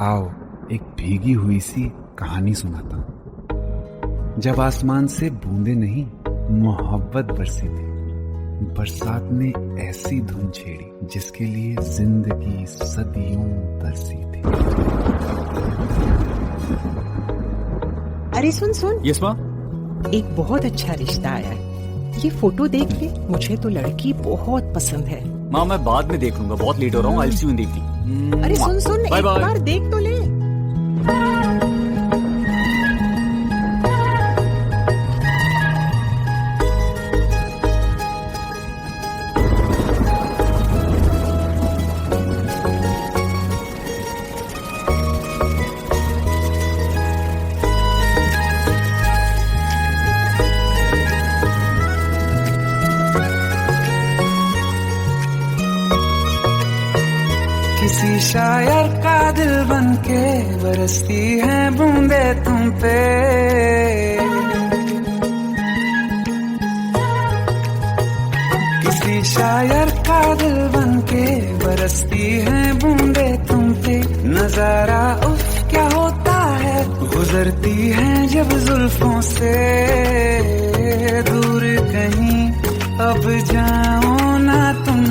आओ एक भीगी हुई सी कहानी सुनाता हूं। जब आसमान से बूंदे नहीं मोहब्बत बरसी थी, बरसात ने ऐसी धुन छेड़ी जिसके लिए जिंदगी सदियों तरसी थी। अरे सुन सुन, यस माँ। एक बहुत अच्छा रिश्ता आया है। ये फोटो देख ले, मुझे तो लड़की बहुत पसंद है। माँ मैं बाद में देख लूंगा, बहुत लेट हो रहा हूँ। आई सी यू इन द इवनिंग। अरे सुन सुन, एक बार देख तो ले। किसी शायर का दिल बनके बरसती है बूंदे तुम पे। किसी शायर का दिल बनके बरसती है बूंदे तुम पे। नजारा उफ क्या होता है, गुजरती है जब जुल्फों से। दूर कहीं अब जाओ ना तुम,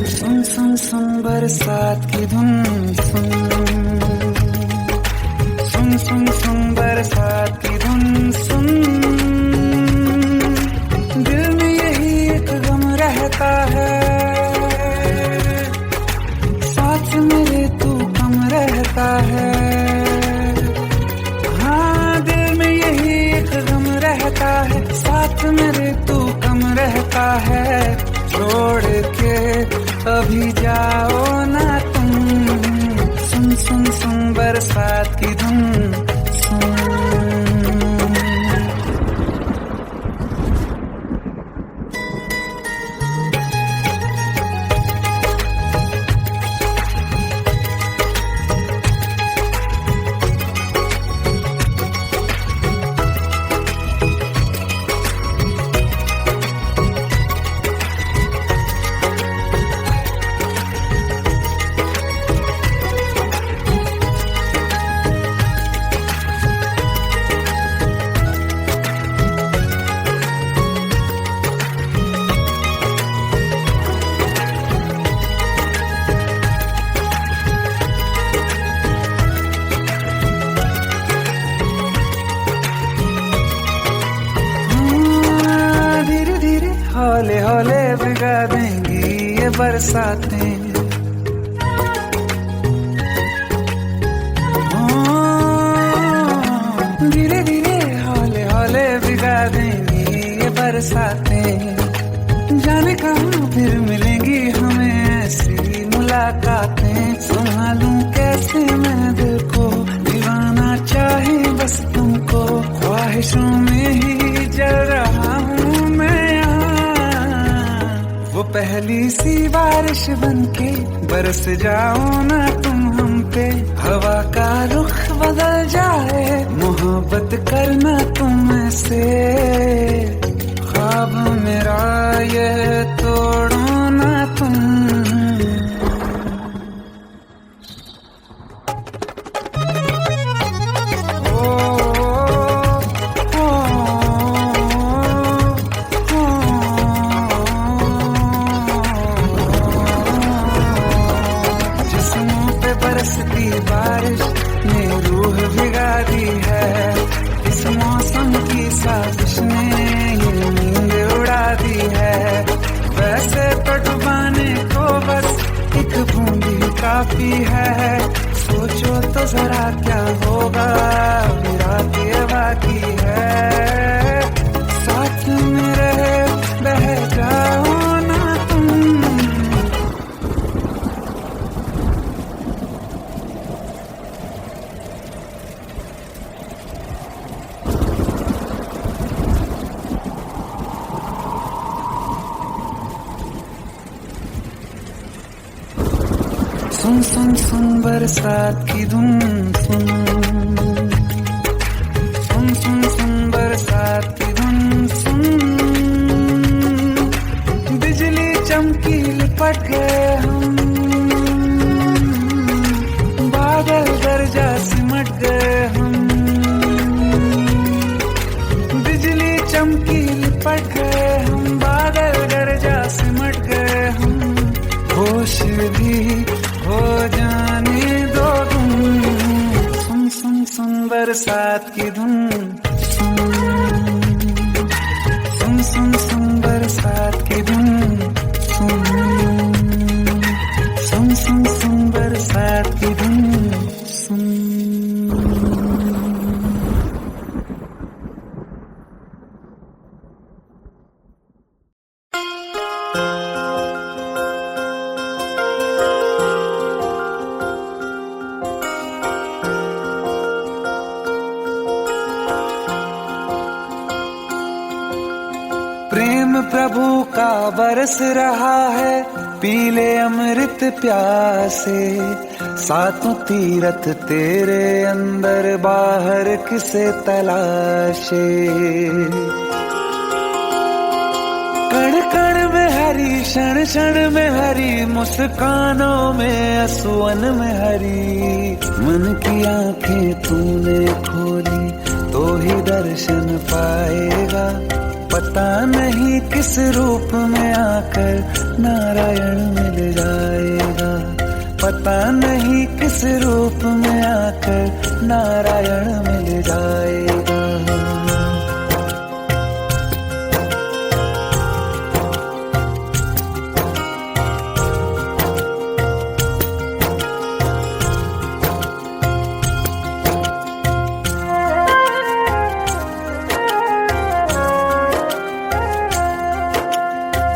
सुन सुन सुन बरसात की धुन। सुन सुन सुन सुन बरसात की धुन। सुन दिल में यही एक गम रहता है, साथ मेरे तू कम रहता है। हाँ दिल में यही एक गम रहता है, साथ मेरे तू कम रहता है। छोड़ के अभी जाओ ना तुम, सुन सुन सुन बरसात की धुन। सुन हौले हौले भिगा देंगी ये बरसातें। धीरे धीरे हौले हौले भिगा देंगी ये बरसातें। जाने कहाँ फिर मिलेंगी हमें ऐसी मुलाकातें। संभालूं कैसे मैं दिल को, दीवाना चाहे बस तुमको। ख्वाहिशों में ही जल रहा हूँ मैं। वो पहली सी बारिश बनके बरस जाओ ना तुम हम पे। हवा का रुख बदल जाए, मोहब्बत करना तुम से। ख्वाब मेरा ये तोड़ो ना तुम। बरसती बारिश ने रूह भिगा दी है। इस मौसम की साजिश ने ये नींद उड़ा दी है। वैसे तो डुबाने को बस एक बूंदी काफी है। सोचो तो जरा क्या होगा, मेरा ये बाकी है। साथ में रहे बह जाओ ना तुम। सुन सुन सुन बरसात की धुन। सुन सुन सुन सुन बरसात की धुन। सुन बिजली चमकी लिपट गए हम, बादल भी हो जाने दो गुम। सुन सुन सुन बरसात की धुन, सुन सुन सुन सुन बरसात की धुन, सुन सुन सुन सुन बरसात की धुन, सुन। प्रेम प्रभु का बरस रहा है, पीले अमृत प्यासे। सातों तीरथ तेरे अंदर बाहर किसे तलाशे। कण कण में हरी, क्षण क्षण में हरी, मुस्कानों में असुवन में हरी। मन की आंखें तूने खोली तो ही दर्शन पाएगा। पता नहीं किस रूप में आकर नारायण मिल जाएगा। पता नहीं किस रूप में आकर नारायण मिल जाएगा।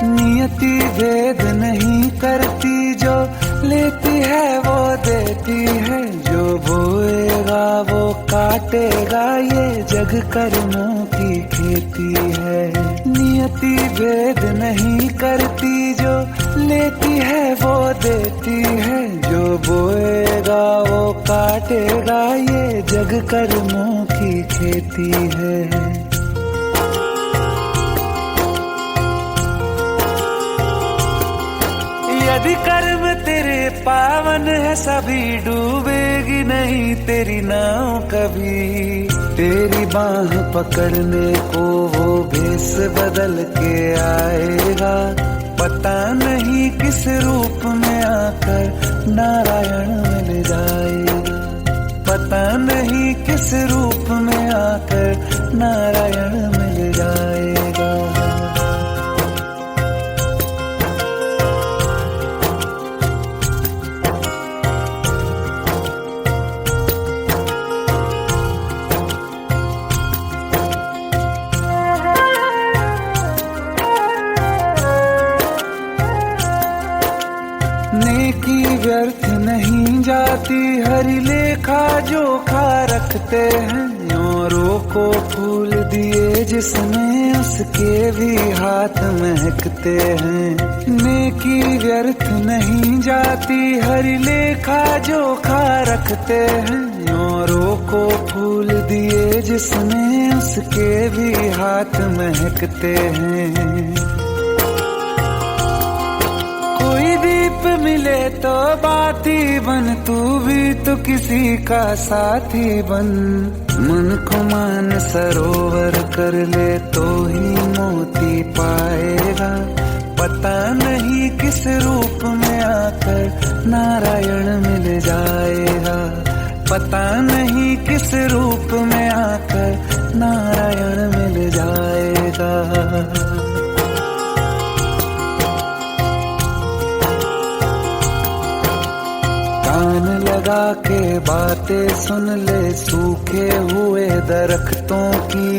नियति भेद नहीं करती, जो लेती है वो देती है। जो बोएगा वो काटेगा, ये जग कर्मों की खेती है। नियति भेद नहीं करती, जो लेती है वो देती है। जो बोएगा वो काटेगा, ये जग कर्मों की खेती है। यदि कर्म तेरे पावन है, सभी डूबेगी नहीं तेरी नाव कभी। तेरी बाह पकड़ने को वो भेष बदल के आएगा। पता नहीं किस रूप में आकर नारायण मिल जाएगा। पता नहीं किस रूप में आकर नारायण मिल जाएगा। नेकी व्यर्थ नहीं जाती, हरि लेखा जोखा रखते हैं। औरों को फूल दिए जिसने, उसके भी हाथ महकते हैं। नेकी व्यर्थ नहीं जाती, हरि लेखा जोखा रखते हैं। औरों को फूल दिए जिसने, उसके भी हाथ महकते हैं। कोई दीप मिले तो बाती बन, तू भी तो किसी का साथी बन। मन को मान सरोवर कर ले तो ही मोती पाएगा। पता नहीं किस रूप में आकर नारायण मिल जाएगा। पता नहीं किस रूप में आकर नारायण मिल जाएगा। कान लगा के बातें सुन ले सूखे हुए दरख्तों की।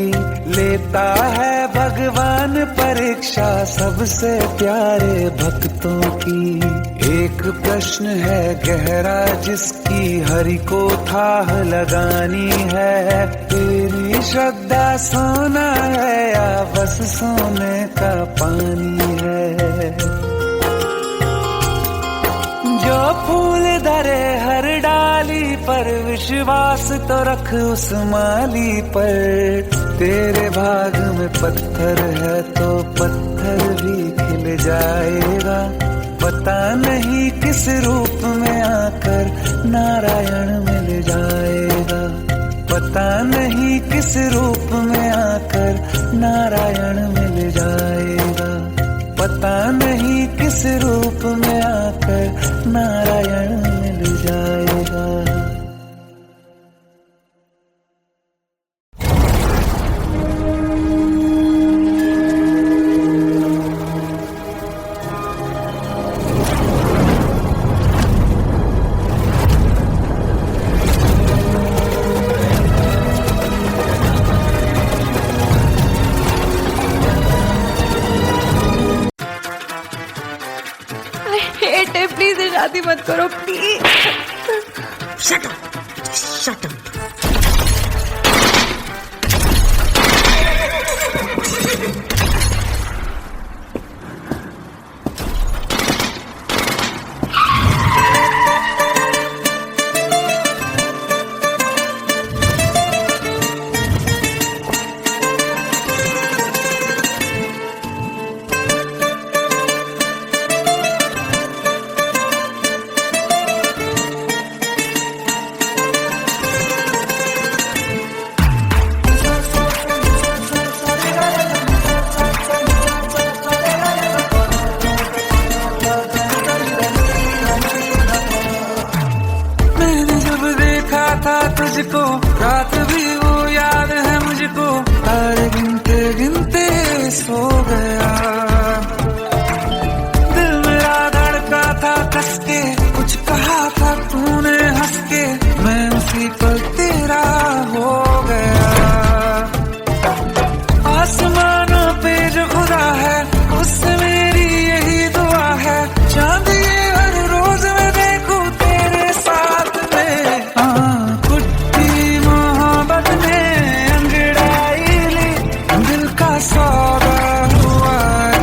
लेता है भगवान परीक्षा सबसे प्यारे भक्तों की। एक प्रश्न है गहरा जिसकी हरि को थाह लगानी है। तेरी श्रद्धा सोना है या बस सोने का पानी है। जो फूल धरे हर डाली पर, विश्वास तो रख उस माली पर। तेरे भाग में पत्थर है तो पत्थर भी खिल जाएगा। पता नहीं किस रूप में आकर नारायण मिल जाएगा। पता नहीं किस रूप में आकर नारायण मिल जाएगा। पता नहीं किस रूप में आकर नारायण मिल जाएगा। प्लीज शादी मत करो please. Shut up, shut up. तुझको रात भी वो याद है मुझको, तारे गिनते गिनते सो गया। दिल मेरा धड़का था कस के, कुछ कहा था तूने हंस के, मैं उसी पल तेरा हो गया। आसमानों पे जो खुदा है उससे मेरी यही दुआ है, चांद ये हर रोज मैं देखूं तेरे साथ में। सौदा हुआ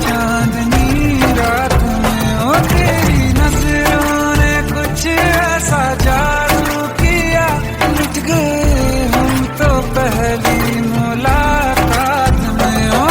चांदनी रात में, ओ तेरी नजरों ने कुछ ऐसा जादू किया, लुट गए हम तो पहली मुलाकात में। ओ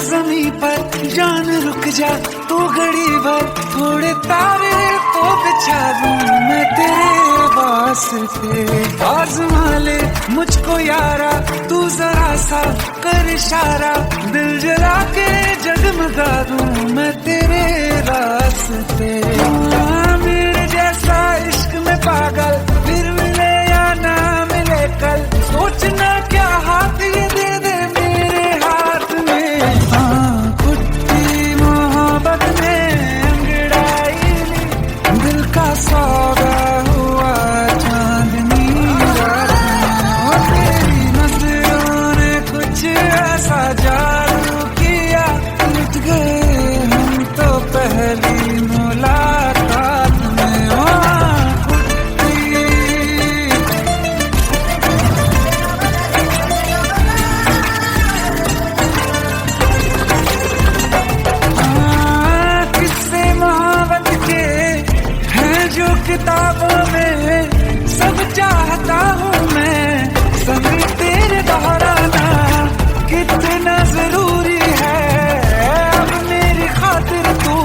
ज़मीं पर जान रुक जा तू घड़ी भर, थोड़े तारे तो बिछा दूं मैं तेरे वास्ते। आज़मा ले मुझको यारा तू जरा सा कर इशारा, दिल जला के जगमगा दूं मैं तेरे रास्ते। मेरे जैसा इश्क में पागल फिर मिले या ना मिले कल, सोचना क्या हाथ ये दे दे मेरे हाथ में। कुट्टी मोहब्बत में अंगड़ाई दिल का सौदा हुआ चांदनी रात में, तेरी नजरों ने कुछ ऐसा जादू किया, लुट गए हम तो पहली मुलाकात में। किताबों में सब चाहता हूँ मैं, सब तेरे दोहराना कितना जरूरी है। अब मेरी खातिर तू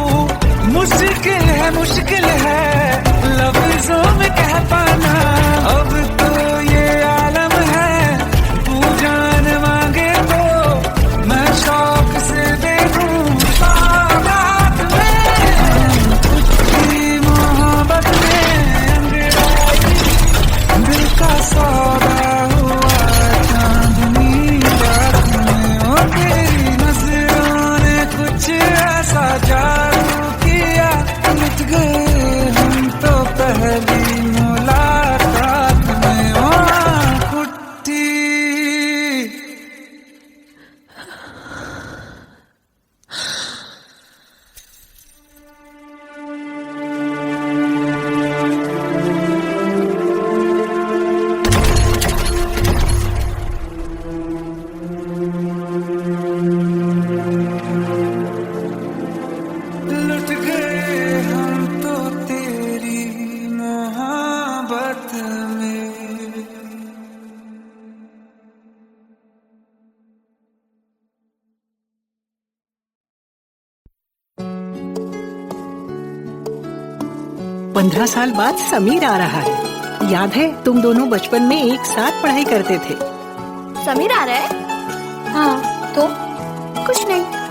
मुश्किल है लफ्जों में कह पाना। अब तो ये आलम है तू जान मांगे तो मैं शौक से दे दूँ सौगात में। तुझकी मोहब्बत में दिल का सौदा हुआ चांदनी 15 साल बाद समीर आ रहा है। याद है तुम दोनों बचपन में एक साथ पढ़ाई करते थे। समीर आ रहा है? हाँ तो कुछ नहीं।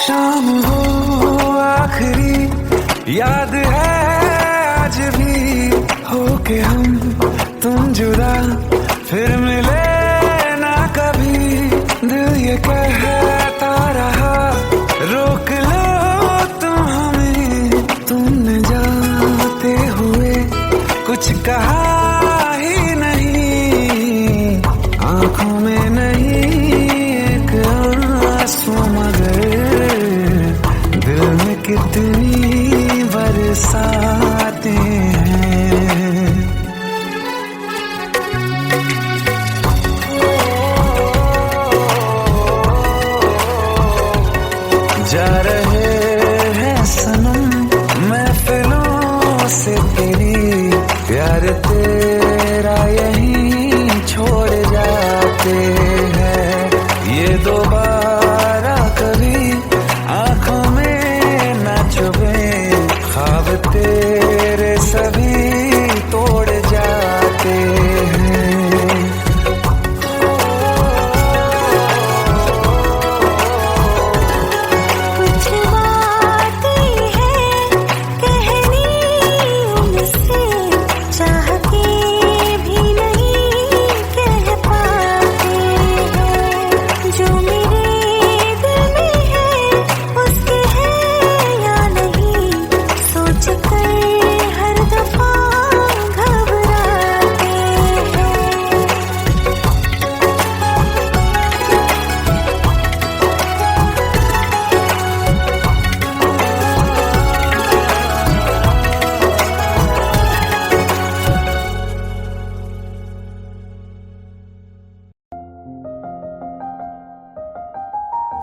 शाम हो आखिरी याद है आज भी हो के हम तुम जुदा फिर मिले ना कभी। दिल ये कहता रहा रोक लो तुम हमें, तुमने जाते हुए कुछ कहा ही नहीं। आंखों में नहीं एक आंसू मगर दिल में कितनी बरसाते हैं। जा रहे हैं सनम महफिलों से तेरी, प्यार तेरा यहीं छोड़ जाते हैं। ये दोबारा कभी आंखों में न चुभे, ख्वाब तेरे सभी तोड़ जाते हैं।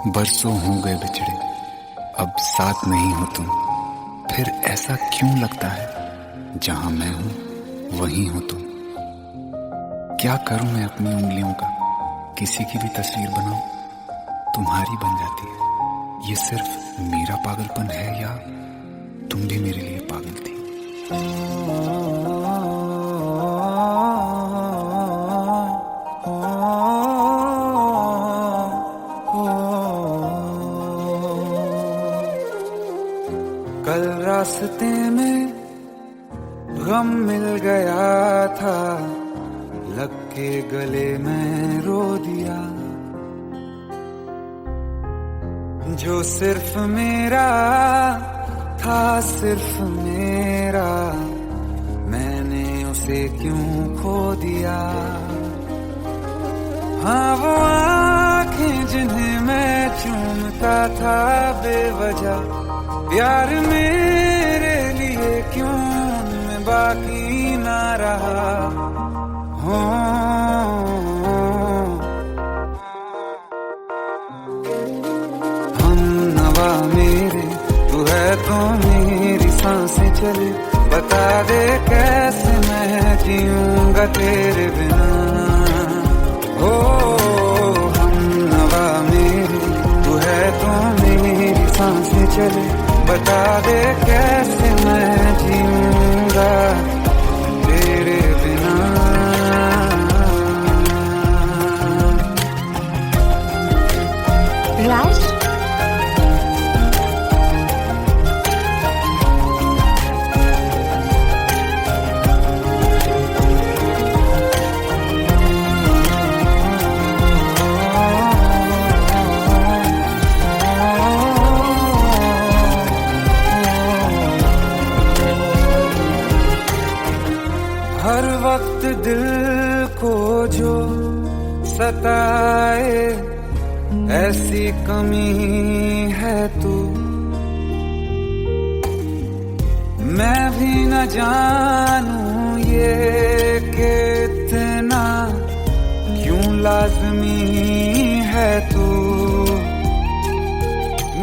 बरसों हो गए बिछड़े, अब साथ नहीं हो तुम, फिर ऐसा क्यों लगता है जहां मैं हूं वहीं हो तुम। क्या करूं मैं अपनी उंगलियों का, किसी की भी तस्वीर बनाऊं तुम्हारी बन जाती है। ये सिर्फ मेरा पागलपन है या तुम भी मेरे लिए पागल थी। कल रास्ते में गम मिल गया था, लग के गले में रो दिया। जो सिर्फ मेरा था, सिर्फ मेरा, मैंने उसे क्यों खो दिया। हाँ वो आँखें जिन्हें मैं चूमता था बेवजह, प्यार मेरे लिए क्यों उनमें बाकी ना रहा। हो हम नवा मेरे, तू है तो मेरी सांसें चले। बता दे कैसे मैं जीऊंगा तेरे बिना। हो हम नवा मेरे, तू है तो मेरी सांसें चले। बता दे कैसे मैं जीऊंगा तेरे बिना। राज, हर वक्त दिल को जो सताए, ऐसी कमी है तू। मैं भी न जानूं ये कि इतना क्यों लाज़मी है तू।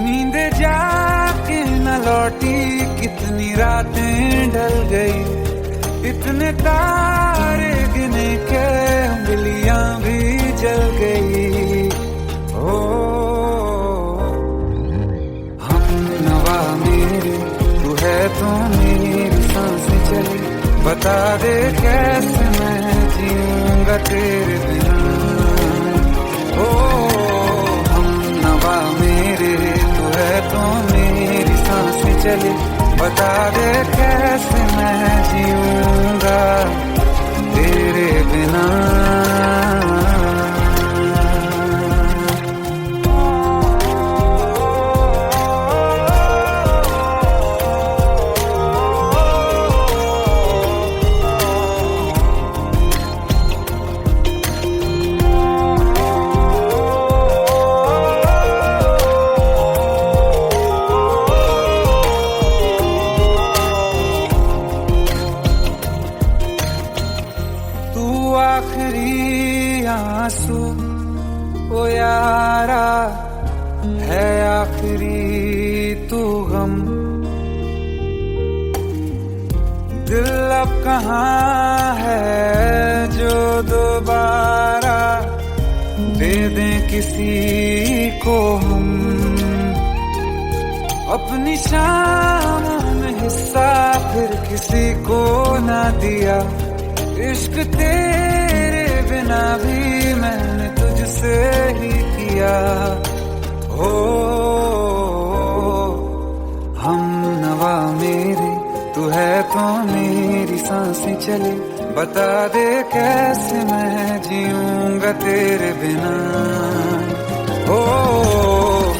नींद जाके न लौटी, कितनी रातें ढल गई। इतने तारे गिने के उंगलियां भी जल गई। ओ हम नवा मेरे, तू है तो मेरी सांसें चली। बता दे कैसे मैं जीऊंगा तेरे बिना। ओ हम नवा मेरे, तू है तो मेरी सांसें चली। बता दे कैसे मैं जीऊंगा तेरे बिना। आखिरी आंसू ओ यारा है, आखिरी तू गम। दिल अब कहाँ है जो दोबारा दे दें किसी को हम। अपनी शामों में हिस्सा फिर किसी को ना दिया। इश्क तेरे बिना भी मैंने तुझसे ही किया। हो हम नवा मेरे, तू है तो मेरी सांसें चले। बता दे कैसे मैं जीऊंगा तेरे बिना। हो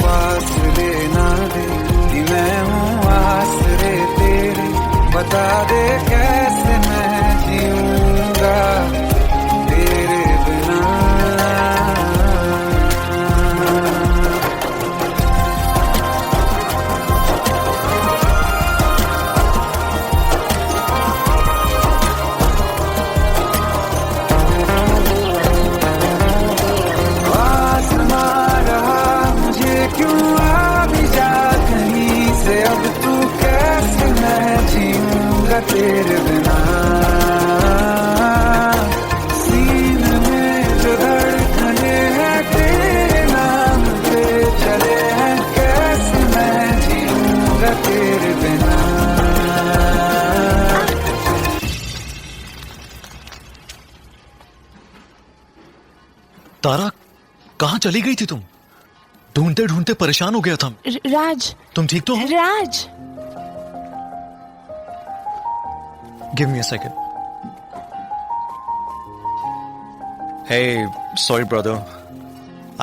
फासले ना दे कि मैं हूँ आसरे तेरे। बता दे कैसे मैं जीऊंगा तेरे बिना। आसमां रहा मुझे क्यों आ भी जा कहीं। जीऊंगा तेरे बिना। सीने में जो धड़कने हैं तेरे नाम पे चले हैं, कैसे मैं जीऊंगा तेरे बिना। तारा, कहाँ चली गई थी तुम? ढूंढते ढूंढते परेशान हो गया था। राज, तुम ठीक तो हो? Raj. Give me a second. Hey, sorry brother.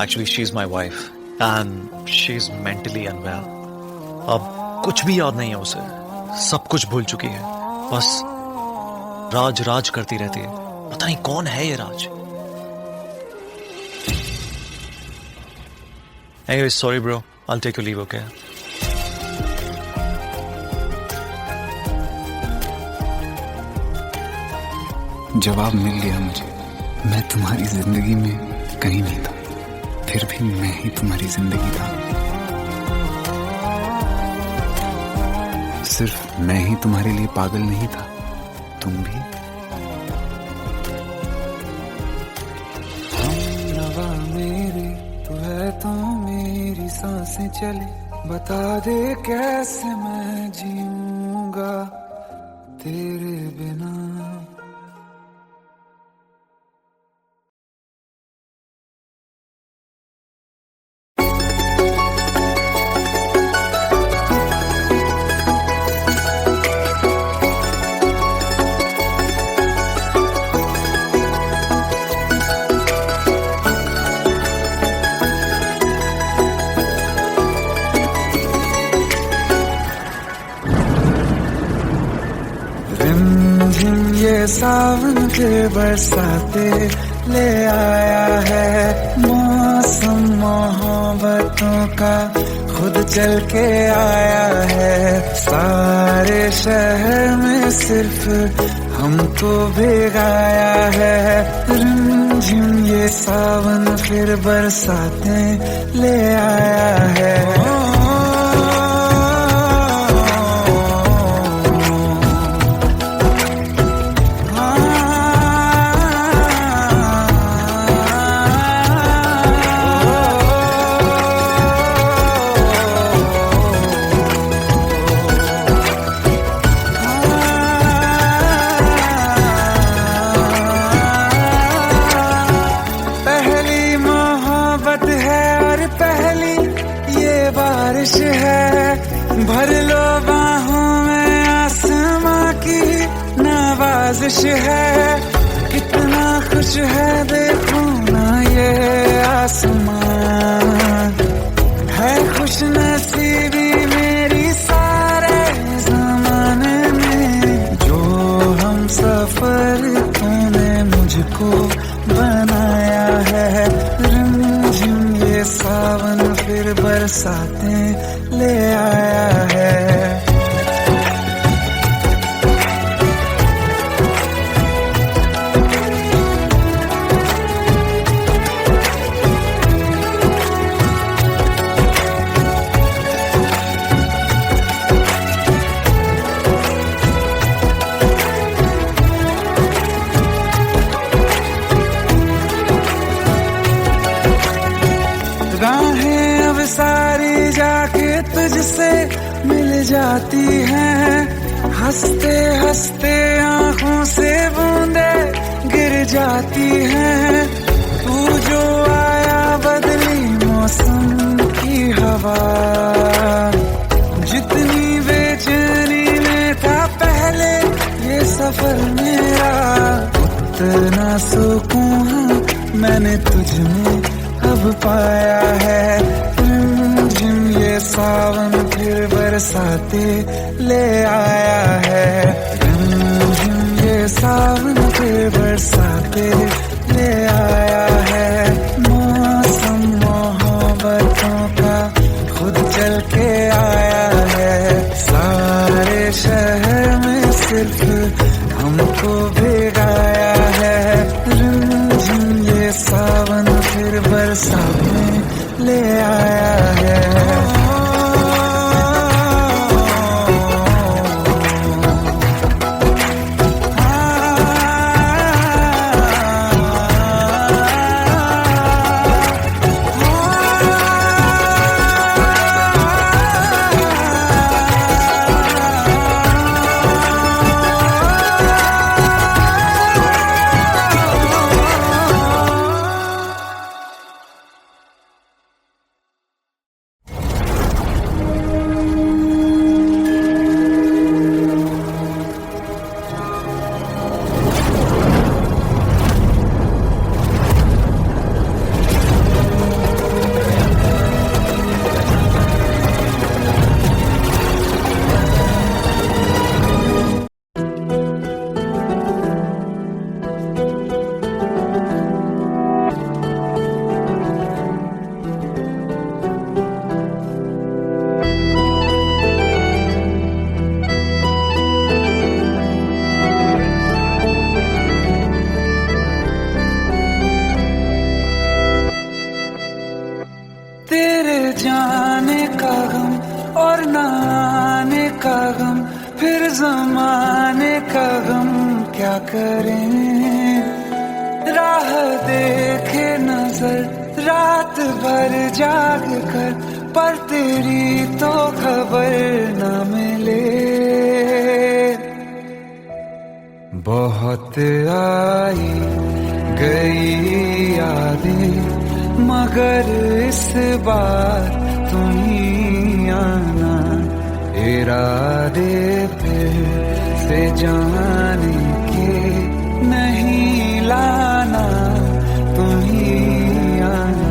Actually, she's my wife and she's mentally unwell. अब कुछ भी याद नहीं है उसे, सब कुछ भूल चुकी है। बस राज राज करती रहती है। पता नहीं कौन है ये राज। Anyway, sorry bro. I'll take your leave, okay? जवाब मिल गया मुझे। मैं तुम्हारी जिंदगी में कहीं नहीं था, फिर भी मैं ही तुम्हारी जिंदगी था। सिर्फ मैं ही तुम्हारे लिए पागल नहीं था, तुम भी। हमनवा मेरी तू है तो मेरी सांसें चले, बता दे कैसे मैं जीऊंगा तेरे बिना। ये सावन के बरसाते ले आया है, मौसम मोहब्बतों का खुद चल के आया है। सारे शहर में सिर्फ हमको भिगाया है। रिमझिम ये सावन फिर बरसाते ले आया है। बारिश है भर लो बाहों में, आसमां की नवाजिश है। कितना खुश है देखो ना ये आसमां, है खुश नसीबी मेरी सारे जमाने में। जो हम सफर तूने मुझको बनाया है, रिमझिम ये सावन फिर बरसाते ले आया है। राहें अब सारी जाके तुझसे मिल जाती हैं, हंसते हंसते आंखों से बूंदे गिर जाती हैं। तू जो आया बदली मौसम की हवा, जितनी बेचैनी में था पहले ये सफर मेरा, उतना सुकून मैंने तुझ में अब पाया है। रिमझिम ये सावन फिर बरसाते ले आया है। रिमझिम ये सावन फिर बरसाते ले आया है। मौसम मोहब्बतों का खुद चल के आया है। सारे शहर में सिर्फ हमको भिगाया है। रिमझिम ये सावन फिर बरसाते ले आया है। फिर ज़माने का गम क्या करें, राह देखे नजर रात भर जाग कर, पर तेरी तो खबर न मिले। बहुत आई गई यादें, मगर इस बार तुम ही आना, इरादे फिर से जाने के नहीं लाना, तुम ही आना।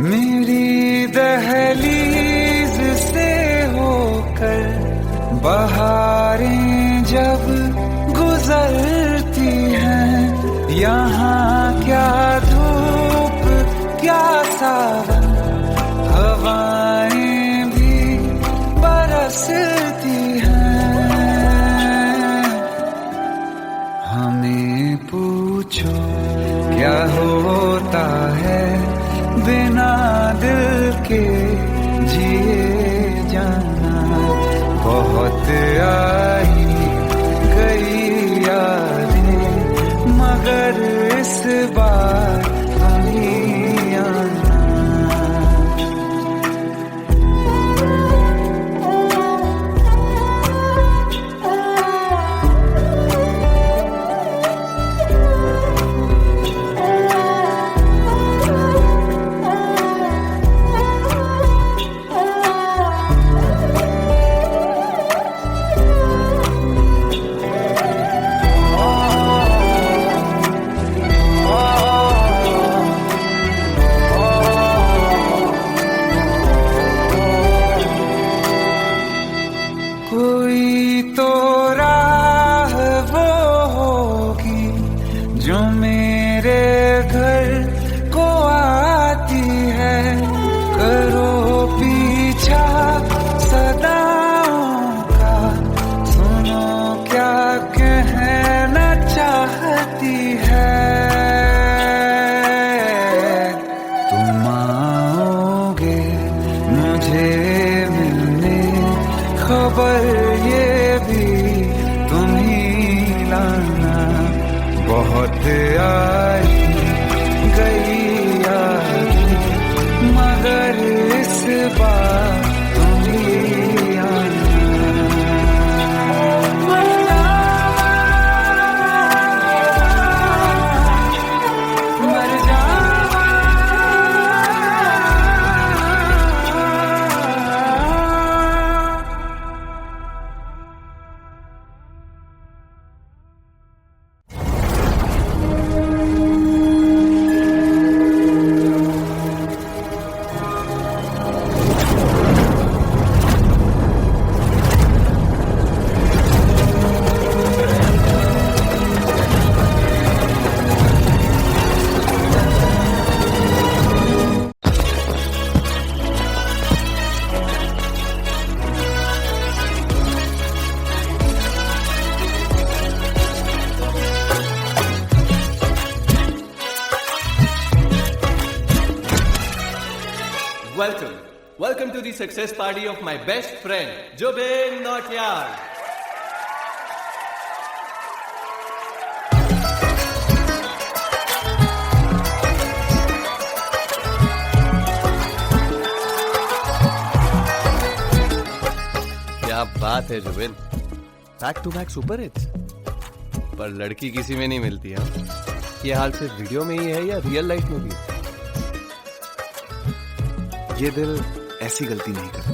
मेरी दहलीज से होकर बहारें जब गुजरती हैं, यहाँ क्या धूप क्या सावन, हवाएं भी बरसती हैं। हमें पूछो क्या होता है बिना दिल के जिए जाना। बहुत आई गई यादें, मगर इस बार तुम ही आना। कोई तो राह वो होगी जो मेरे घर को आती है, करो पीछा सदाओं का, सुनो क्या कहना चाहती है। तुम आओगे मुझे मिलने, खबर ये भी तुम ही लाना। बहुत आई गई यादें, मगर इस बार तुम ही आना। मर जावा Welcome to the success party of my best friend, Jobin Nautiyal. क्या बात है Zubin, back to back super hits. पर लड़की किसी में नहीं मिलती है। ये हाल सिर्फ वीडियो में ही है या रियल लाइफ में भी? ये दिल ऐसी गलती नहीं करता।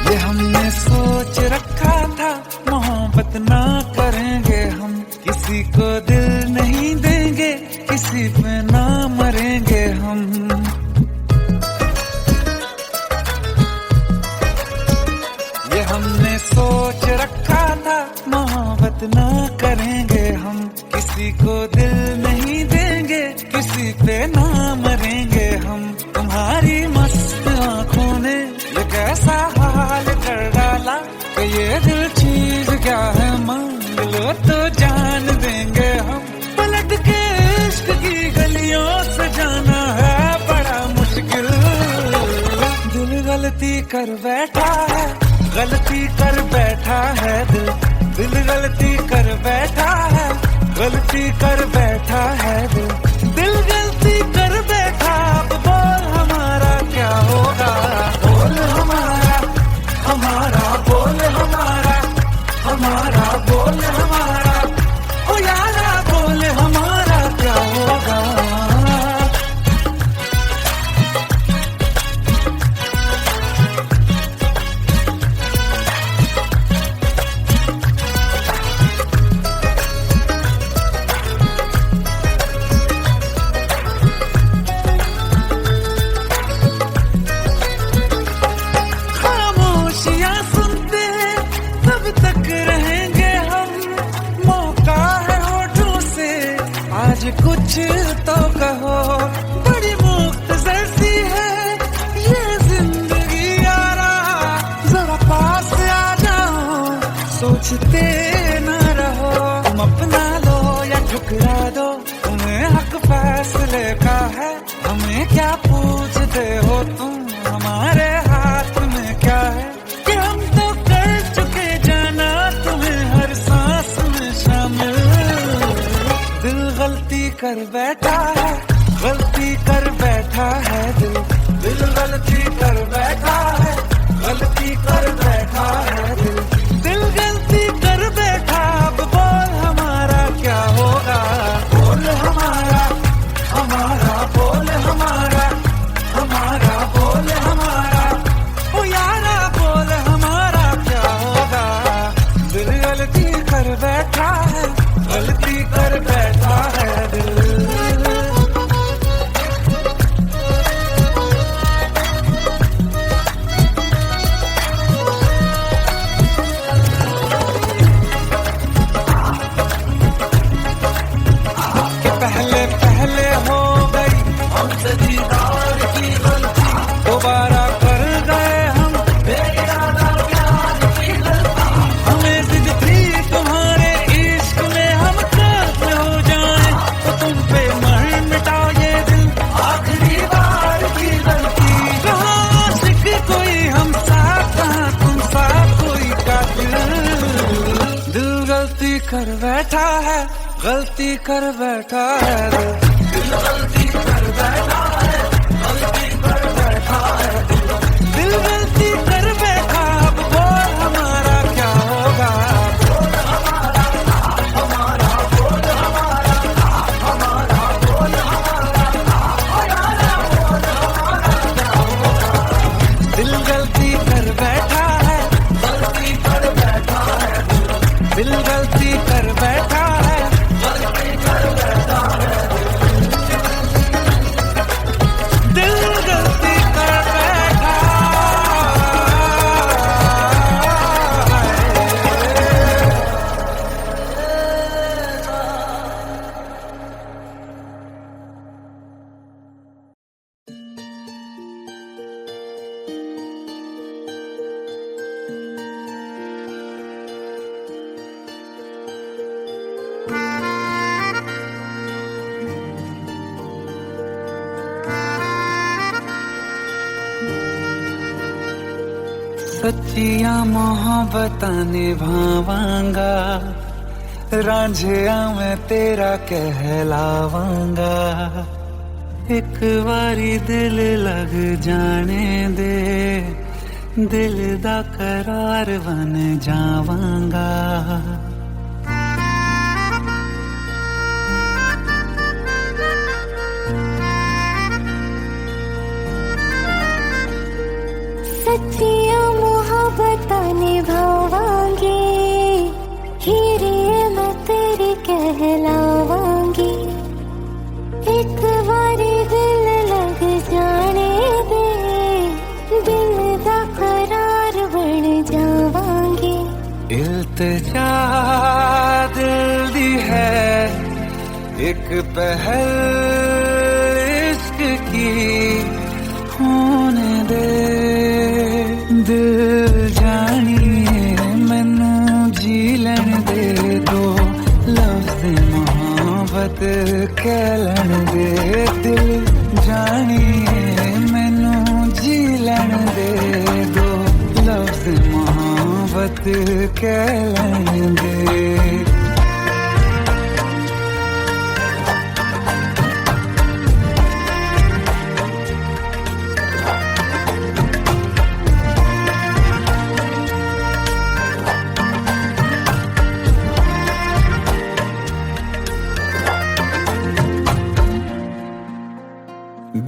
ये हमने सोच रखा था मोहब्बत ना करेंगे हम, किसी को दिल नहीं देंगे, किसी पे ना मरेंगे हम। बात ना करेंगे हम, किसी को दिल नहीं देंगे, किसी पे ना मरेंगे हम। तुम्हारी मस्त आंखों ने ये कैसा हाल कर डाला कि ये दिल चीज क्या है मांग लो तो जान देंगे हम। पलट के इश्क की गलियों से जाना है बड़ा मुश्किल। दिल गलती कर बैठा है, गलती कर बैठा है दिल, दिल गलती कर बैठा है, गलती कर बैठा है दिल, दिल गलती कर बैठा। अब बोल हमारा क्या होगा, बोल हमारा, हमारा बोल हमारा, हमारा बोल हमारा, ओ यारा बोल हमारा क्या होगा। कुछ तो कहो, बड़ी मुख्तसर सी है ये जिंदगी यारा, जरा पास आ जाओ, सोचते न रहो। तुम अपना लो या ठुकरा दो, तुम्हें हक फैसले का है, हमें क्या पूछते हो तुम, हमारे हाथ में क्या है कि हम तो कर चुके जाना तुम्हें हर सांस में शामिल। दिल गलती कर बैठा है, गलती कर बैठा है दिल, दिल गलती कर बैठा है, गलती कर बैठा है दिल, दिल गलती कर बैठा। अब बोल हमारा क्या होगा, बोल हमारा, हमारा बोल हमारा, हमारा बोल हमारा, ओ यारा बोल हमारा क्या होगा। दिल गलती कर बैठा है, गलती कर बैठा है दिल। कि पहले पहले हो गई हमसे दीदार की गलती, दोबारा कर गए हम बेइरादा प्यार की गलती। हमें जिद थी तुम्हारे इश्क में हम कैसे हो जाएं, तो तुम पे मर मिटा ये दिल, आखिरी बार की गलती। कहाँ आशिक कोई हम साथ, कहाँ तुम साथ कोई कातिल। दिल गलती कर बैठा है, गलती कर बैठा है दिल गलती कर बैठा है, गलती कर बैठा है दिल गलती कर बैठा। अब बोल हमारा क्या होगा, बोल हमारा, हमारा बोल हमारा, हमारा बोल हमारा, दिल गलती कर बैठा है, गलती कर बैठा है दिल गलती कर बैठा है, गलती कर बैठा है दिल गलती कर बैठा है। सच्चिया मोहब्बतां निभावांगा, रांझिया मैं तेरा कहलावांगा। एक बारी दिल लग जाने दे, दिल दा करार बन जावांगा। सच्चिया मोहब्बतां निभावांगी, हीरे मैं तेरी कहलावांगी। एक बारी दिल लग जाने दे, दिल दा करार बन जावांगी। इल्तिजा एक पहल इश्क की होने दे दिल जानिए मैनू जी लैण दे दो लफ्ज़ मोहब्बत कह लैण दे दिल जानिए मैनू जी लैण दे दो लफ्ज़ मोहब्बत कह लैण दे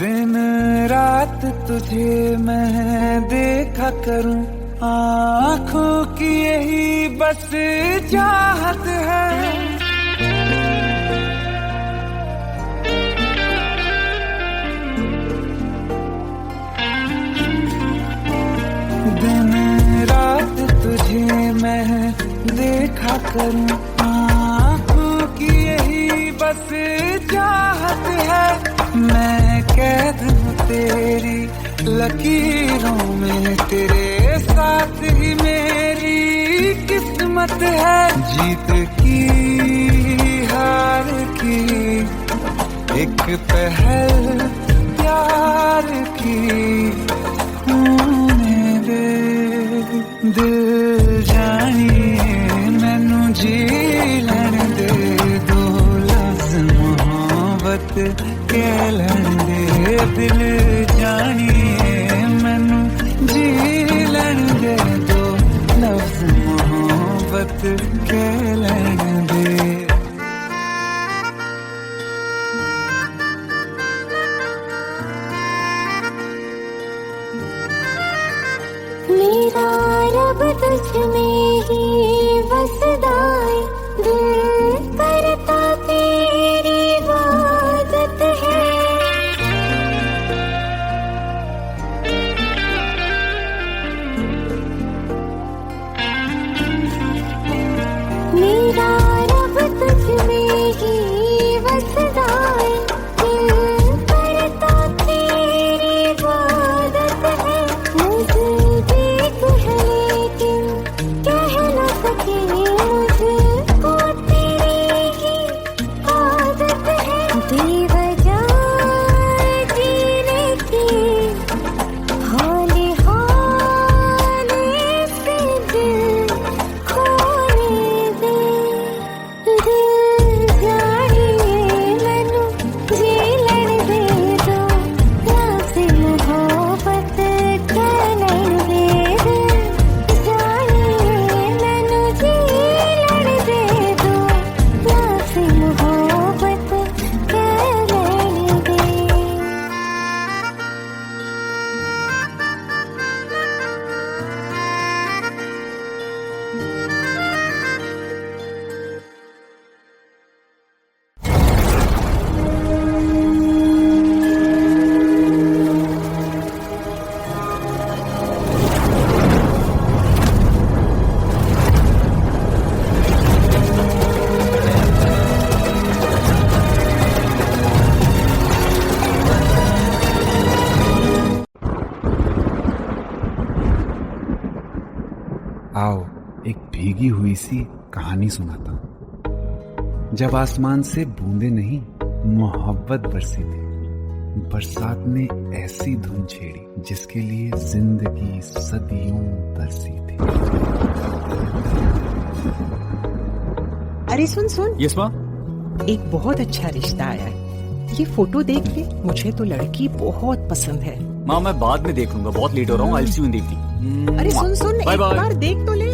दिन रात तुझे मैं देखा करूं आँखों की यही बस चाहत है दिन रात तुझे मैं देखा करूं आँखों की यही बस चाहत है मैं कैद हूँ तेरी लकीरों में तेरे साथ ही मेरी किस्मत है जीत की हार की एक पहल प्यार की होने दे दिल जानिए मैनू जी लैण दे दो लफ्ज़ मोहब्बत कह लैण दे दिल जानिए मैनू जी लैण दे दो लफ्ज़ मोहब्बत कह लैण दे मेरा रब तुझ में ही बसदा है दिल करता तेरी इबादत है मेरा रब तुझ में ही बसदा है दिल करता तेरी इबादत है मुझे देख है लेकिन कह न सके मुझको तेरी ही आदत है बेवजह जीने की हाले हाले से दिल खोने दे दिल जानिए मैनू जी लैण दे दो लफ्ज़ मोहब्बत कह लैण दे दिल जानिए मैनू जी लैण दे दो लफ्ज़ मोहब्बत कह लैण दे आओ एक भीगी हुई सी कहानी सुनाता हूं जब आसमान से बूंदे नहीं मोहब्बत बरसी थी बरसात ने ऐसी धुन छेड़ी जिसके लिए जिंदगी सदियों तरसी थी अरे सुन सुन यस माँ एक बहुत अच्छा रिश्ता आया है ये फोटो देख ले मुझे तो लड़की बहुत पसंद है माँ मैं बाद में देख लूंगा बहुत लेट हो रहा हूँ आई सी यू इन द इवनिंग अरे सुन सुन बाय एक बाय बार देख तो ले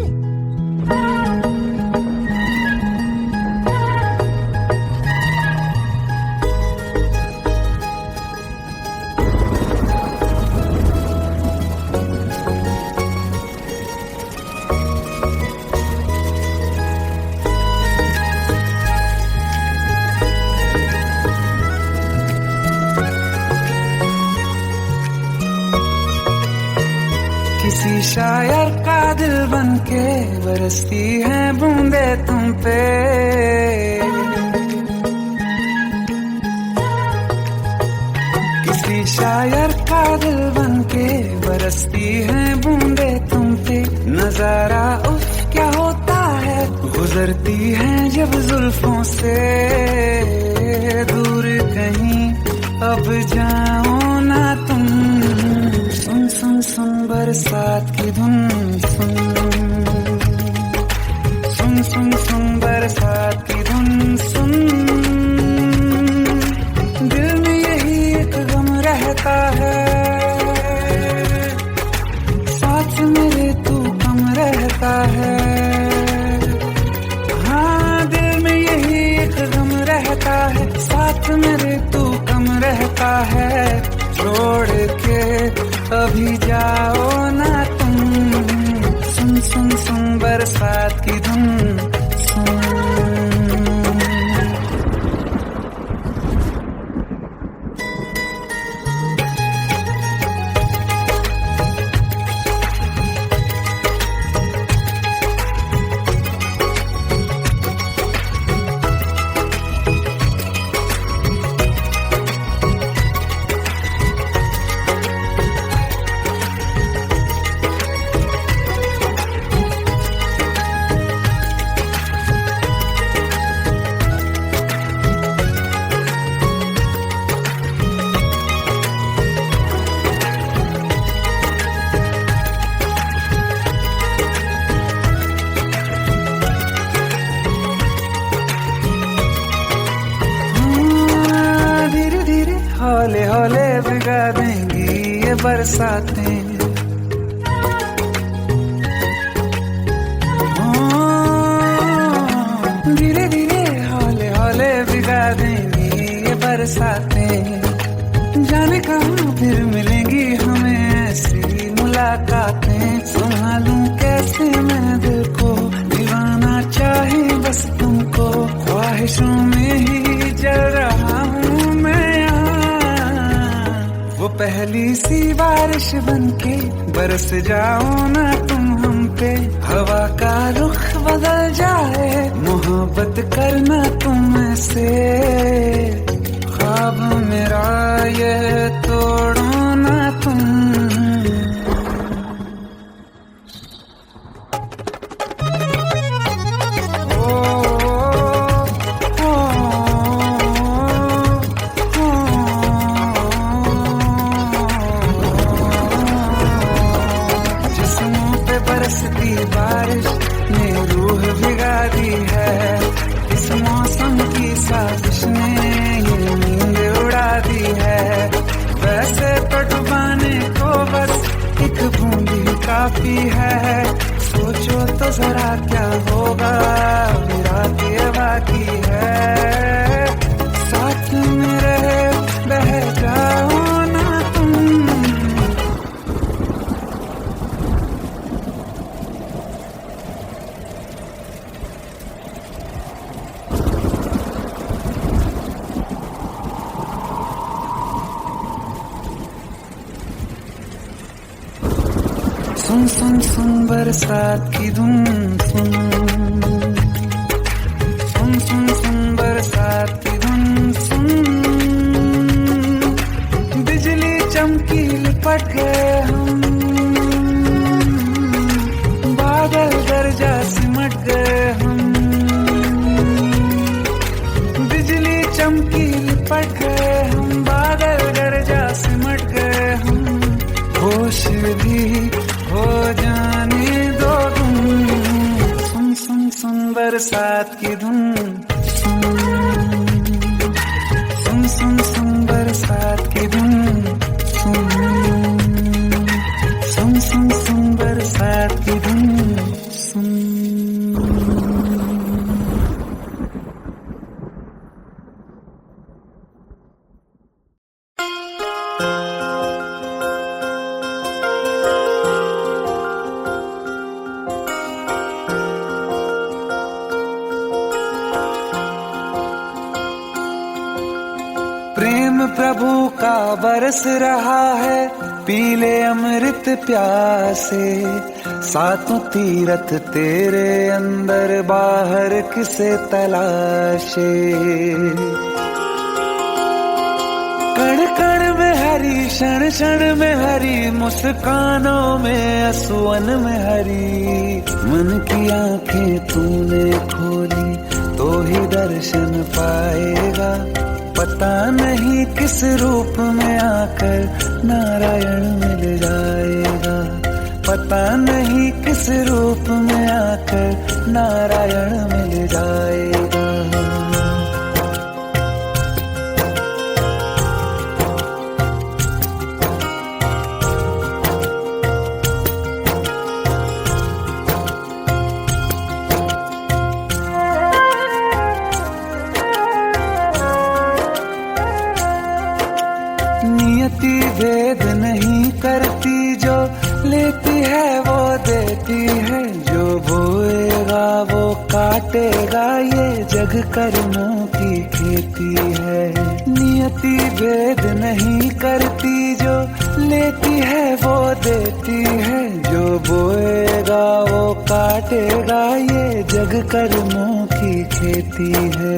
किसी शायर का दिल बनके बरसती है बूंदे तुम पे शायर का दिल बनके बरसती हैं बूंदे तुम पे, नजारा उफ क्या होता है, गुजरती हैं जब जुल्फों से दूर कहीं अब जाओ ना तुम। सुन सुन सुन बरसात की धुन, सुन सुन सुन सुन बरसात की धुन सुन। दिल में यही एक गम रहता है, साथ मेरे तू कम रहता है। हाँ दिल में यही एक गम रहता है, साथ मेरे तू कम रहता है। छोड़ के अभी जाओ ना तुम, सुन सुन सुन बरसात की धुन सुन। हौले हौले भिगा देंगी ये बरसातें, धीरे धीरे हौले हौले भिगा देंगी ये बरसातें। जाने कहाँ फिर मिलेंगी हमें ऐसी मुलाकातें, संभालूं कैसे मैं दिल को, दीवाना चाहे बस तुमको। ख्वाहिशों में ही जल रहा हूँ मैं, वो पहली सी बारिश बनके बरस जाओ ना तुम हम पे। हवा का रुख बदल जाए, मोहब्बत करना तुम से, ख्वाब मेरा ये तोड़ो ना तुम। बरसती बारिश ने रूह भिगा दी है, इस मौसम की साजिश ने ये नींद उड़ा दी है। वैसे तो डुबाने को बस एक बूंदी काफी है, सोचो तो जरा क्या होगा मेरा ये बाकी है। साथ में रहे बह जाओ ना तुम। सुन सुन सुन बरसात की धुन सुन, सुन सुन सुन बरसात की धुन सुन। बिजली चमकी लिपट गए हम, बादल गरजा सिमट गए हम। बिजली चमकी लिपट गए हम, बादल गरजा सिमट गए हम। होश भी हो जाने दो तुम, सुन सुन सुन बरसात की धुन सुन, सुन सुन सुन बरसात की धुन सुन, सुन सुन सुन बरसात की धुन सुन। प्रेम प्रभु का बरस रहा है, पीले अमृत प्यासे। सातों तीरथ तेरे अंदर बाहर किसे तलाशे। कण कण में हरी हरी क्षण क्षण में हरी, मुस्कानों में असुवन में हरी। मन की आंखें तूने खोली तो ही दर्शन पाएगा, पता नहीं किस रूप में आकर नारायण मिल जाएगा। पता नहीं किस रूप में आकर नारायण मिल जाएगा। नियति भेद नहीं करती, जो लेती है वो देती है। जो बोएगा वो काटेगा, ये जग कर्मों की खेती है। नियति भेद नहीं करती, जो लेती है वो देती है। जो बोएगा वो काटेगा, ये जग कर्मों की खेती है।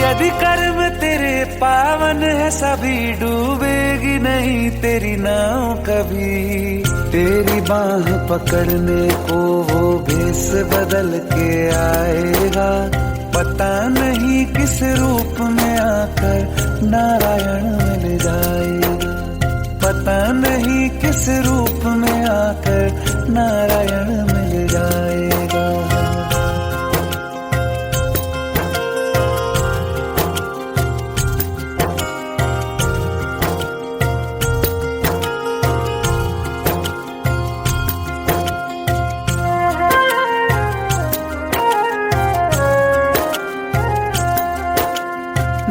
यदि कर्म तेरे पावन है, सभी डूबेगी नहीं तेरी नाव कभी। तेरी बाह पकड़ने को वो भेष बदल के आएगा, पता नहीं किस रूप में आकर नारायण मिल जाएगा। पता नहीं किस रूप में आकर नारायण मिल जाएगा।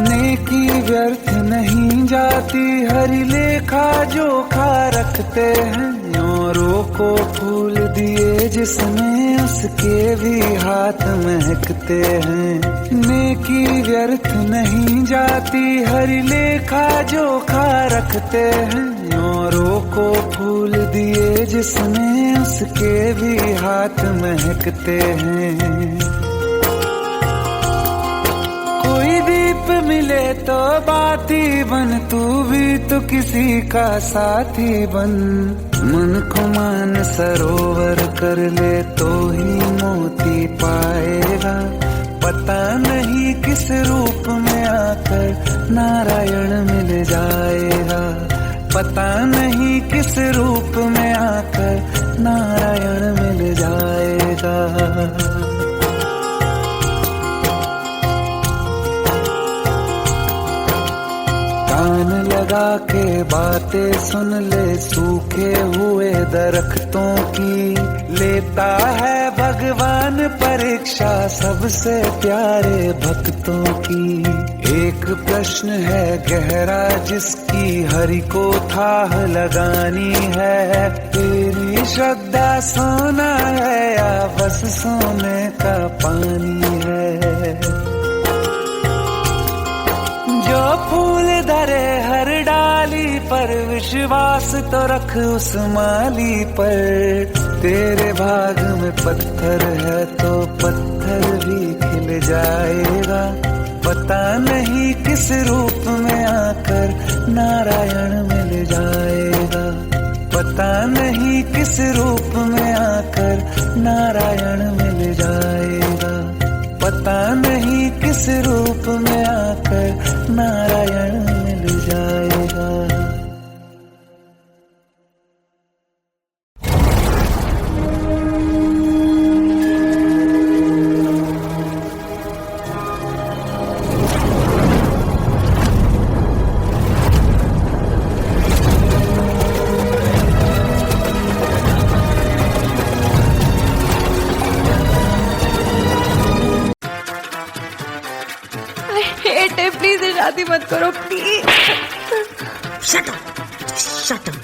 नेकी व्यर्थ नहीं जाती, हरि लेखा जोखा रखते हैं। औरों को फूल दिए जिसने, उसके भी हाथ महकते हैं। नेकी व्यर्थ नहीं जाती, हरि लेखा जोखा रखते हैं। औरों को फूल दिए जिसने, उसके भी हाथ महकते हैं। कोई दीप मिले तो बाती बन, तू भी तो किसी का साथी बन। मन को मान सरोवर कर ले तो ही मोती पाएगा, पता नहीं किस रूप में आकर नारायण मिल जाएगा। पता नहीं किस रूप में आकर नारायण मिल जाएगा। कान लगा के बातें सुन ले, सूखे हुए दरख्तों की। लेता है भगवान परीक्षा सबसे प्यारे भक्तों की। एक प्रश्न है गहरा जिसकी हरि को थाह लगानी है। तेरी श्रद्धा सोना है या बस सोने का पानी है। जो फूल धरे हर डाली पर, विश्वास तो रख उस माली पर। तेरे भाग में पत्थर है तो पत्थर भी खिल जाएगा, पता नहीं किस रूप में आकर नारायण मिल जाएगा। पता नहीं किस रूप में आकर नारायण मिल जाएगा। पता नहीं किस रूप में आकर नारायण मिल जाएगा। प्लीज शादी मत करो please. Shut up, shut up.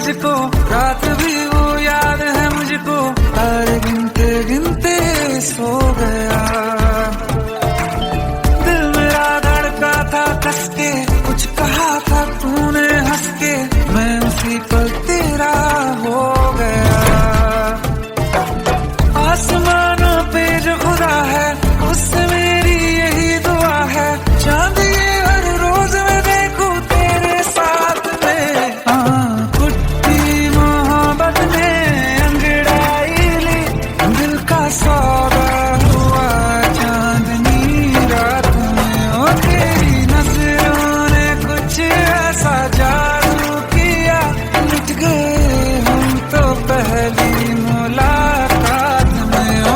मुझको, रात भी वो याद है मुझको, तारे गिनते गिनते सो गया। दिल मेरा धड़का था कस के, कुछ कहा था तूने हंस के, मैं उसी पल तेरा हो गया। आसमानों पे जो खुदा है उससे मेरी यही दुआ है, चांद ये हर रोज मैं देखूं तेरे साथ में। कुट्टी मोहब्बत ने अंगड़ाई ली, दिल का सौदा हुआ चांदनी रात में। ओ तेरी नजरों ने कुछ ऐसा जादू किया, लुट गए हम तो पहली मुलाकात में। ओ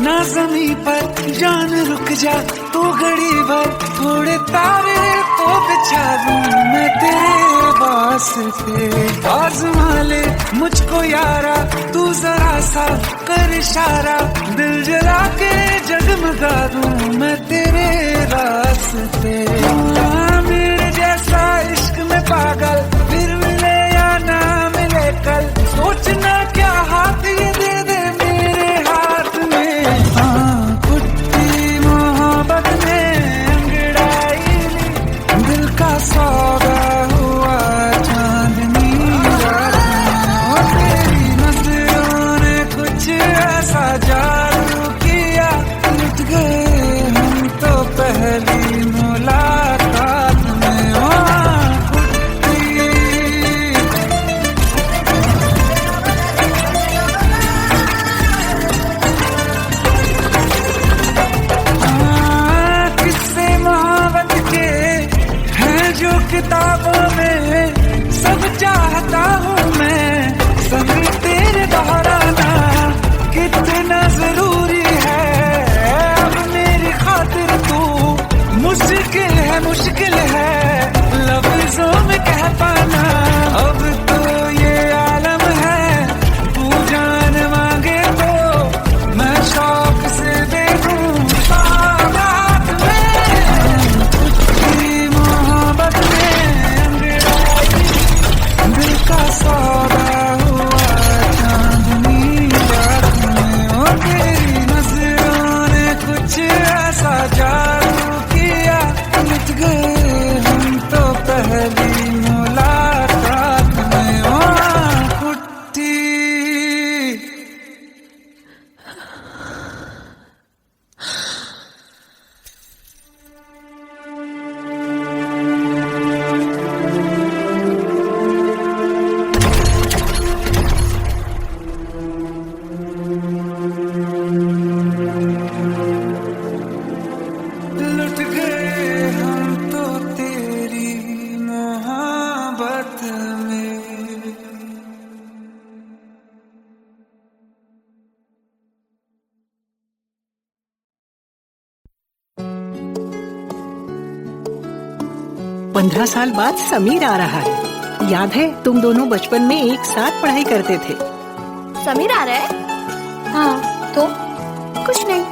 ना ज़मीं पर जान रुक जा तू घड़ी भर, थोड़े तारे तो बिछा दूं मैं तेरे वास्ते। आज़मा ले मुझको यारा तू जरा सा कर इशारा, दिल जला के जगमगा दूं मैं तेरे रास्ते। मेरे जैसा इश्क में पागल फिर मिले या ना मिले कल, सोचना क्या हाथ ये दे दे मेरे हाथ में। कुट्टी मोहब्बत ने अंगड़ाई ली, दिल का सौदा हुआ चांदनी रात में। ओ तेरी नजरों ने कुछ ऐसा जादू किया, लुट गए हम तो पहली मुलाकात में। ओ किताबों में सब चाहता हूँ मैं, संग तेरे दोहराना कितना जरूरी है। अब मेरी खातिर तू मुश्किल है लफ्जों में कह पाना। अब तो ये आलम है तू जान मांगे तो मैं शौक से दे दूँ सौगात में। कुछ मोहब्बत दिल का सौदा हुआ चांदनी रात में। ओ तेरी नजरों ने कुछ ऐसा जादू किया, लुट गए हम तो पहली मुलाकात में। ओ कुट्टी लुट गए हम तो तेरी मोहब्बत में। पंद्रह साल बाद समीर आ रहा है। याद है तुम दोनों बचपन में एक साथ पढ़ाई करते थे। समीर आ रहा है? हाँ तो कुछ नहीं।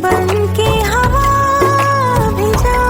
बन के हवा भी जा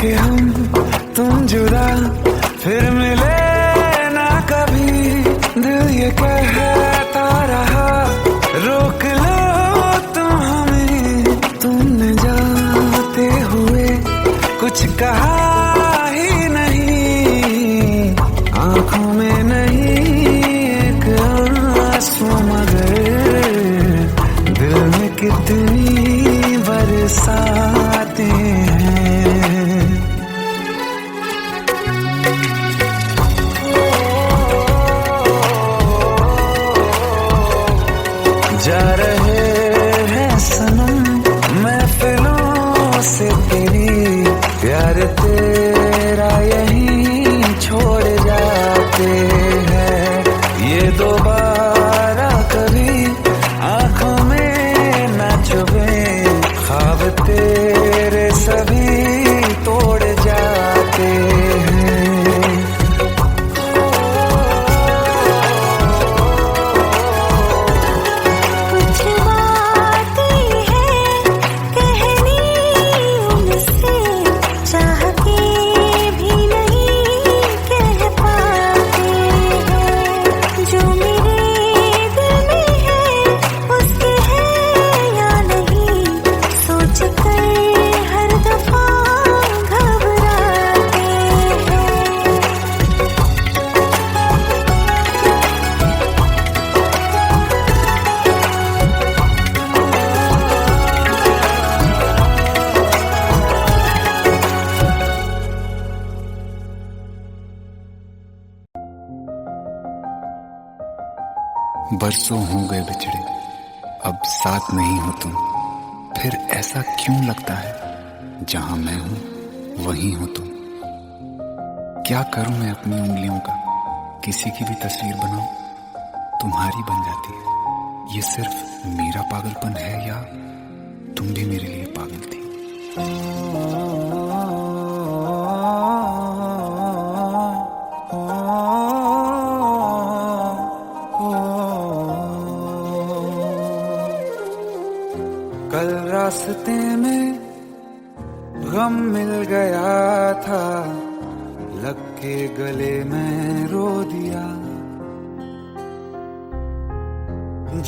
के हम तुम जुदा फिर मिले ना कभी, दिल ये कहता रहा रोक लो तुम हमें, तुमने जाते हुए कुछ कहा ही नहीं, आंखों में नहीं एक आंसू मगर दिल में कितनी बरसाते हैं। जा रहे हैं सनम महफिलों से तेरी, प्यार तेरा यहीं छोड़ जाते हैं, ये दोबारा कभी आंखों में न चुभे, ख्वाब तेरे सभी तोड़ जाते हैं। बरसों हो गए बिछड़े, अब साथ नहीं हो तुम, फिर ऐसा क्यों लगता है, जहां मैं हूं वहीं हो तुम। क्या करूं मैं अपनी उंगलियों का, किसी की भी तस्वीर बनाऊं तुम्हारी बन जाती है। ये सिर्फ मेरा पागलपन है या तुम भी मेरे लिए पागल थी। कल रास्ते में गम मिल गया था, लग के गले में रो दिया,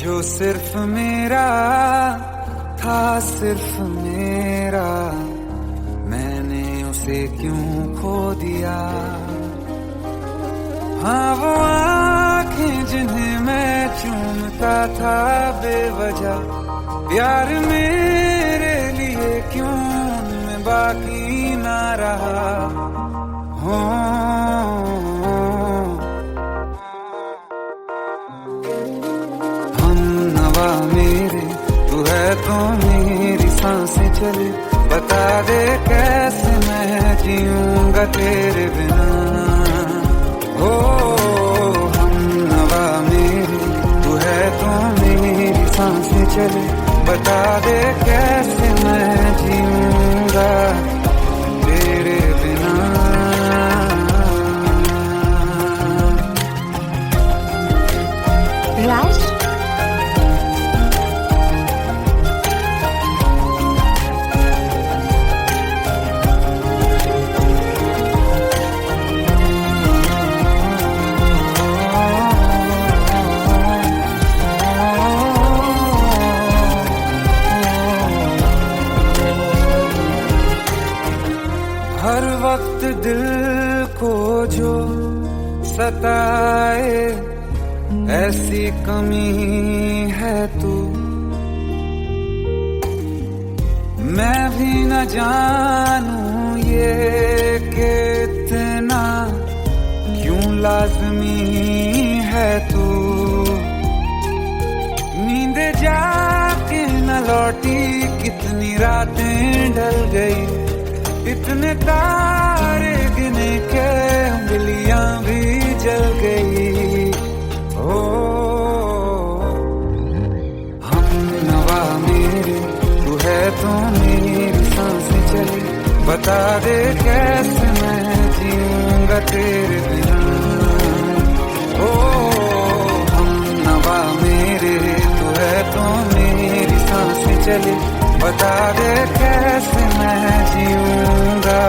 जो सिर्फ मेरा था सिर्फ मेरा, मैंने उसे क्यों खो दिया। हाँ वो आँखें जिन्हें मैं चूमता था बेवजह, प्यार मेरे लिए क्यों उनमें बाकी ना रहा हो। हम नवा मेरे तू है तो मेरी सांसें चले, बता दे कैसे मैं जीऊंगा तेरे बिना। हो हम नवा मेरे तू है तो मेरी सांसें चले, बता दे कैसे मैं जीऊंगा तेरे बिना। राज, हर वक्त दिल को जो सताए ऐसी कमी है तू, मैं भी न जानूं ये कि इतना क्यों लाज़मी है तू। नींद जाके न लौटी कितनी रातें ढल गई, इतने तारे गिने के उंगलियां भी जल गई। ओ हम नवा मेरे तू है तो मेरी सांसें चली, बता दे कैसे मैं जीऊंगा तेरे बिना। ओ हम नवा मेरे तू है तो मेरी सांसें चली, बता दे कैसे मैं जीऊंगा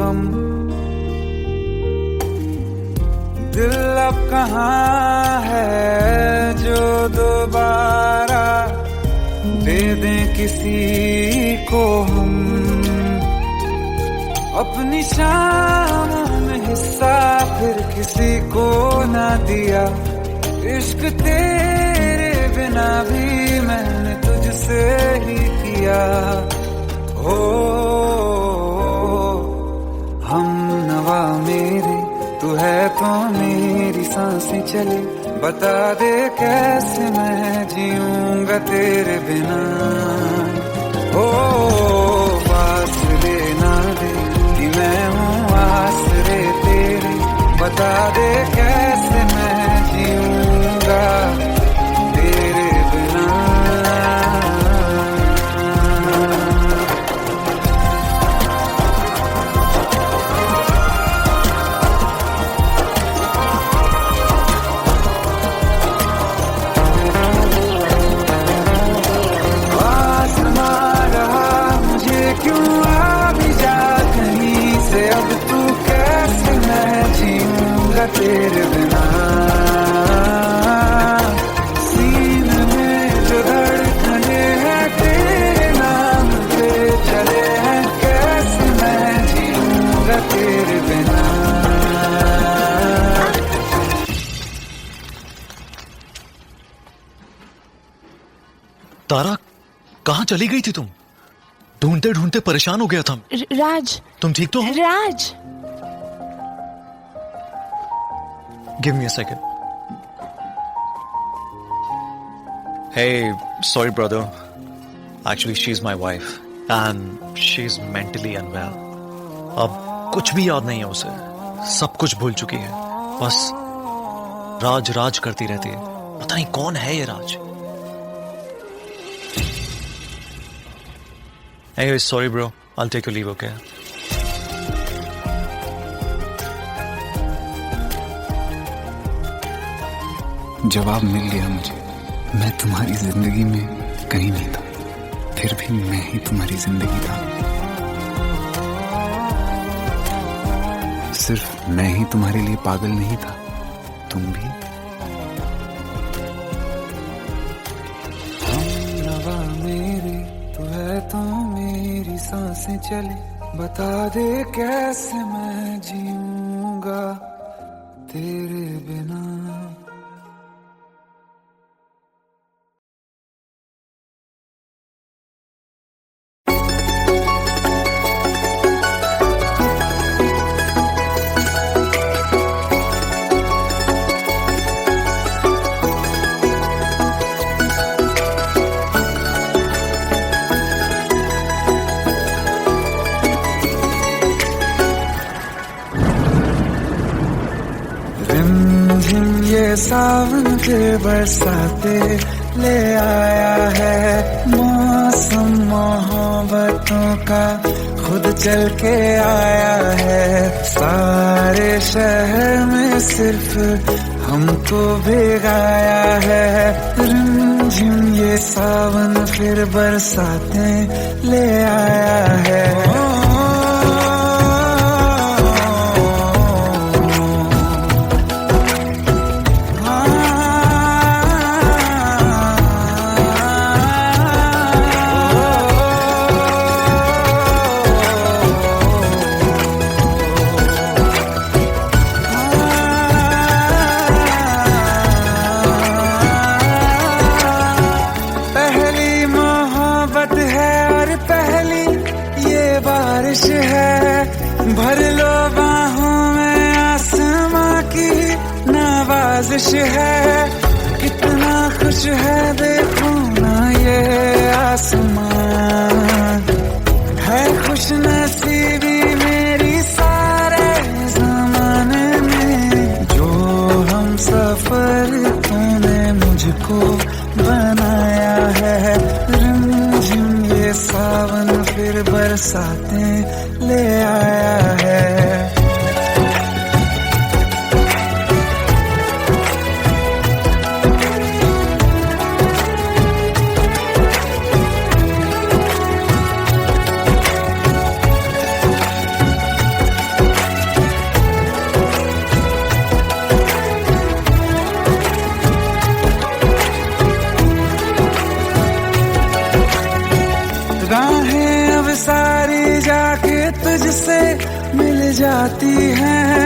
हम। दिल अब कहाँ है जो दोबारा दे दें किसी को हम। अपनी शामों में हिस्सा फिर किसी को ना दिया। इश्क तेरे बिना भी मैंने तुझसे ही किया। हो हम नवा मेरे तू है तो मेरी सांसें चले। बता दे कैसे मैं जीऊंगा तेरे बिना। ओ फासले ना दे कि मैं हूँ आसरे तेरे। बता दे कैसे मैं जीऊंगा तेरे बिना। तेरे बिना सीने में जो धड़कने हैं तेरे नाम पे चले हैं। कैसे मैं जीऊंगा तेरे बिना। तारा, कहाँ चली गई थी तुम? ढूंढते ढूंढते परेशान हो गया था। राज, तुम ठीक तो हो? राज, Give me a second. Hey, sorry brother. Actually, she's my wife and she's mentally unwell. अब कुछ भी याद नहीं है उसे, सब कुछ भूल चुकी है। बस राज राज करती रहती है। पता नहीं कौन है ये राज। Hey, sorry bro. I'll take your leave, okay? जवाब मिल गया मुझे। मैं तुम्हारी जिंदगी में कहीं नहीं था, फिर भी मैं ही तुम्हारी जिंदगी था। सिर्फ मैं ही तुम्हारे लिए पागल नहीं था, तुम भी। हम नवा मेरे तू है तो मेरी सांसें चले। बता दे कैसे मैं जीऊंगा तेरे बिना। ये सावन के बरसाते ले आया है। मौसम मोहब्बतों का खुद चल के आया है। सारे शहर में सिर्फ हमको भिगाया है। रिमझिम ये सावन फिर बरसाते ले आया है। भर लो बाहों में आसमां की नवाजिश है। कितना खुश है देखो ना ये आसमान। है खुश नसीबी मेरी सारे जमाने में। जो हम सफर तूने मुझको बनाया है। रिमझिम ये सावन फिर बरसाते ले आया है। जाती हैं,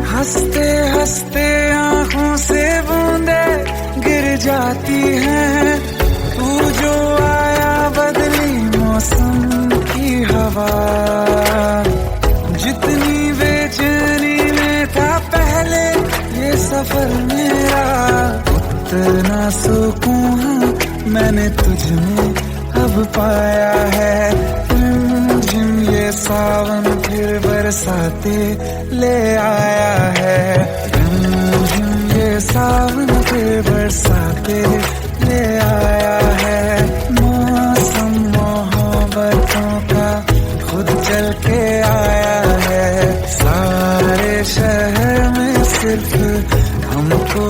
हंसते हंसते आंखों से बूंदे गिर जाती हैं। तू जो आया बदली मौसम की हवा, जितनी बेचैनी में था पहले ये सफर मेरा, उतना सुकून मैंने तुझ में अब पाया है। झिम ये सावन फिर बरसाते ले आया है, झिम ये सावन फिर बरसाते ले आया है। मौसम मोहब्बतों का खुद चल के आया है, सारे शहर में सिर्फ हमको